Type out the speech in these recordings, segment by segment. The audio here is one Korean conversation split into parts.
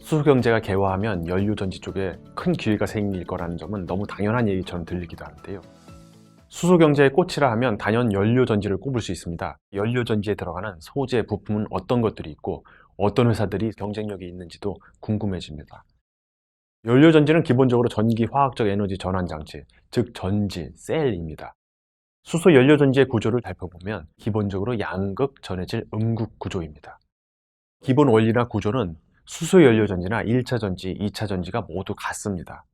수소 경제가 개화하면 연료전지 쪽에 큰 기회가 생길 거라는 점은 너무 당연한 얘기처럼 들리기도 하는데요. 수소 경제의 꽃이라 하면 단연 연료전지를 꼽을 수 있습니다. 연료전지에 들어가는 소재, 부품은 어떤 것들이 있고 어떤 회사들이 경쟁력이 있는지도 궁금해집니다. 연료전지는 기본적으로 전기 화학적 에너지 전환 장치, 즉 전지, 셀입니다. 수소 연료전지의 구조를 살펴보면 기본적으로 양극, 전해질, 음극 구조입니다. 기본 원리나 구조는 수소 연료전지나 1차 전지, 2차 전지가 모두 같습니다.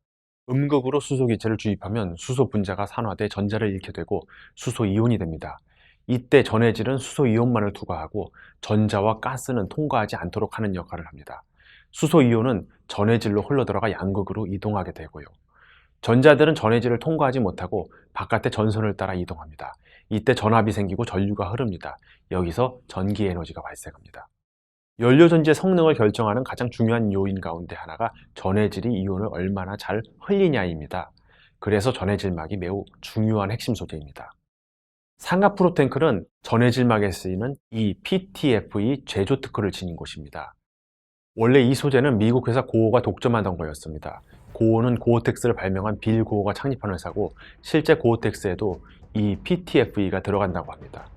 음극으로 수소 기체를 주입하면 수소 분자가 산화돼 전자를 잃게 되고 수소 이온이 됩니다. 이때 전해질은 수소 이온만을 투과하고 전자와 가스는 통과하지 않도록 하는 역할을 합니다. 수소 이온은 전해질로 흘러들어가 양극으로 이동하게 되고요. 전자들은 전해질을 통과하지 못하고 바깥의 전선을 따라 이동합니다. 이때 전압이 생기고 전류가 흐릅니다. 여기서 전기 에너지가 발생합니다. 연료전지의 성능을 결정하는 가장 중요한 요인 가운데 하나가 전해질이 이온을 얼마나 잘 흘리냐입니다. 그래서 전해질막이 매우 중요한 핵심 소재입니다. 상하 프로탱크는 전해질막에 쓰이는 이 PTFE 제조 특허를 지닌 곳입니다. 원래 이 소재는 미국 회사 고호가 독점하던 거였습니다. 고호는 고어텍스를 발명한 빌 고호가 창립한 회사고 실제 고어텍스에도 이 PTFE가 들어간다고 합니다.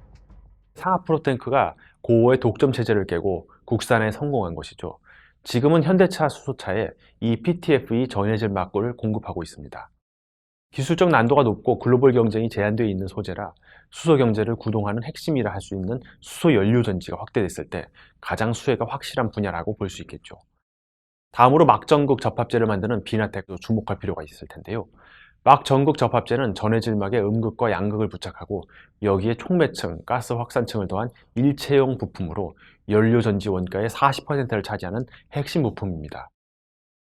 상하 프로탱크가 고호의 독점 체제를 깨고 국산에 성공한 것이죠. 지금은 현대차 수소차에 이 PTFE 전해질 막구를 공급하고 있습니다. 기술적 난도가 높고 글로벌 경쟁이 제한되어 있는 소재라 수소 경제를 구동하는 핵심이라 할 수 있는 수소 연료 전지가 확대됐을 때 가장 수혜가 확실한 분야라고 볼 수 있겠죠. 다음으로 막전극 접합제를 만드는 비나텍도 주목할 필요가 있을 텐데요. 막전극 접합제는 전해질막에 음극과 양극을 부착하고 여기에 촉매층, 가스 확산층을 더한 일체형 부품으로 연료전지 원가의 40%를 차지하는 핵심 부품입니다.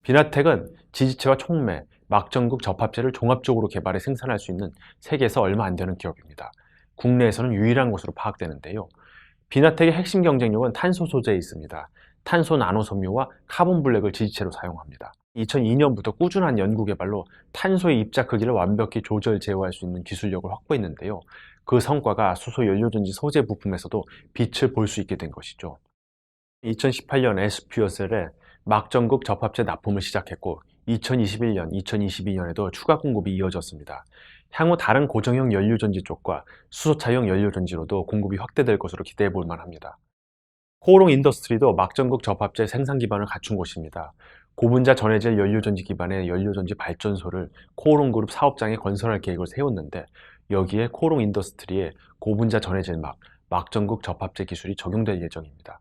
비나텍은 지지체와 촉매, 막전극 접합제를 종합적으로 개발해 생산할 수 있는 세계에서 얼마 안 되는 기업입니다. 국내에서는 유일한 것으로 파악되는데요. 비나텍의 핵심 경쟁력은 탄소 소재에 있습니다. 탄소 나노 섬유와 카본 블랙을 지지체로 사용합니다. 2002년부터 꾸준한 연구 개발로 탄소의 입자 크기를 완벽히 조절 제어할 수 있는 기술력을 확보했는데요. 그 성과가 수소 연료전지 소재 부품에서도 빛을 볼 수 있게 된 것이죠. 2018년 SPO셀에 막전극 접합제 납품을 시작했고 2021년, 2022년에도 추가 공급이 이어졌습니다. 향후 다른 고정형 연료전지 쪽과 수소차용 연료전지로도 공급이 확대될 것으로 기대해 볼 만합니다. 코오롱 인더스트리도 막전극 접합제 생산 기반을 갖춘 곳입니다. 고분자 전해질 연료전지 기반의 연료전지 발전소를 코오롱 그룹 사업장에 건설할 계획을 세웠는데 여기에 코오롱 인더스트리의 고분자 전해질막, 막전극 접합제 기술이 적용될 예정입니다.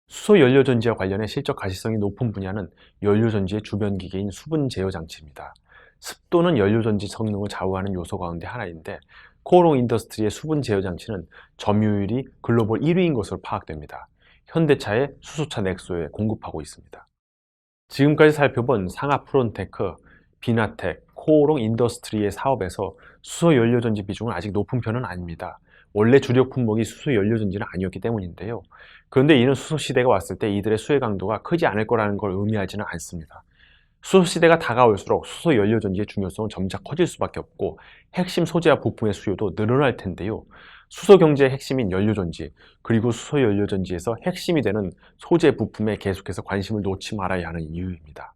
수소 연료전지와 관련해 실적 가시성이 높은 분야는 연료전지의 주변 기계인 수분 제어 장치입니다. 습도는 연료전지 성능을 좌우하는 요소 가운데 하나인데 코오롱 인더스트리의 수분 제어 장치는 점유율이 글로벌 1위인 것으로 파악됩니다. 현대차의 수소차 넥소에 공급하고 있습니다. 지금까지 살펴본 상하 프론테크, 비나텍, 코오롱 인더스트리의 사업에서 수소 연료전지 비중은 아직 높은 편은 아닙니다. 원래 주력 품목이 수소 연료전지는 아니었기 때문인데요. 그런데 이는 수소 시대가 왔을 때 이들의 수혜 강도가 크지 않을 거라는 걸 의미하지는 않습니다. 수소 시대가 다가올수록 수소 연료전지의 중요성은 점차 커질 수밖에 없고 핵심 소재와 부품의 수요도 늘어날 텐데요. 수소 경제의 핵심인 연료전지, 그리고 수소 연료전지에서 핵심이 되는 소재 부품에 계속해서 관심을 놓지 말아야 하는 이유입니다.